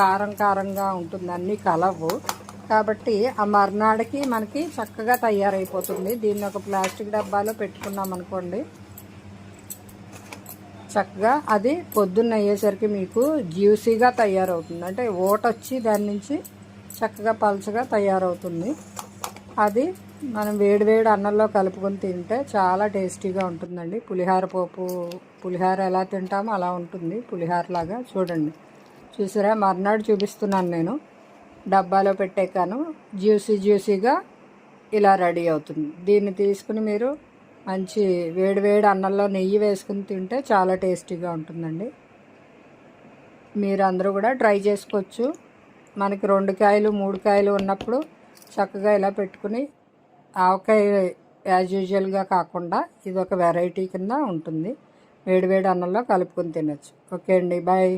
కారం కారంగా ఉంటుంది, అన్నీ కలవు. కాబట్టి ఆ మర్నాడికి మనకి చక్కగా తయారైపోతుంది. దీన్ని ఒక ప్లాస్టిక్ డబ్బాలో పెట్టుకున్నాం అనుకోండి, చక్కగా అది పొద్దున్న అయ్యేసరికి మీకు జ్యూసీగా తయారవుతుంది. అంటే ఓటొచ్చి దాని నుంచి చక్కగా పలుచగా తయారవుతుంది. అది మనం వేడివేడి అన్నంలో కలుపుకొని తింటే చాలా టేస్టీగా ఉంటుందండి. పులిహార పోపు, పులిహార ఎలా తింటామో అలా ఉంటుంది, పులిహార లాగా. చూడండి, చూసారా, మర్నాడు చూపిస్తున్నాను నేను. డబ్బాలో పెట్టేకాను, జ్యూసీగా ఇలా రెడీ అవుతుంది. దీన్ని తీసుకుని మీరు మంచి వేడివేడి అన్నంలో నెయ్యి వేసుకుని తింటే చాలా టేస్టీగా ఉంటుందండి. మీరు అందరూ కూడా ట్రై చేసుకోవచ్చు. మనకి 2 కాయలు 3 కాయలు ఉన్నప్పుడు చక్కగా ఇలా పెట్టుకుని, ఆవకాయ యాజ్ యూజువల్గా కాకుండా ఇది ఒక వెరైటీ కింద ఉంటుంది. వేడివేడి అన్నంలో కలుపుకొని తినచ్చు. ఓకే అండి, బాయ్.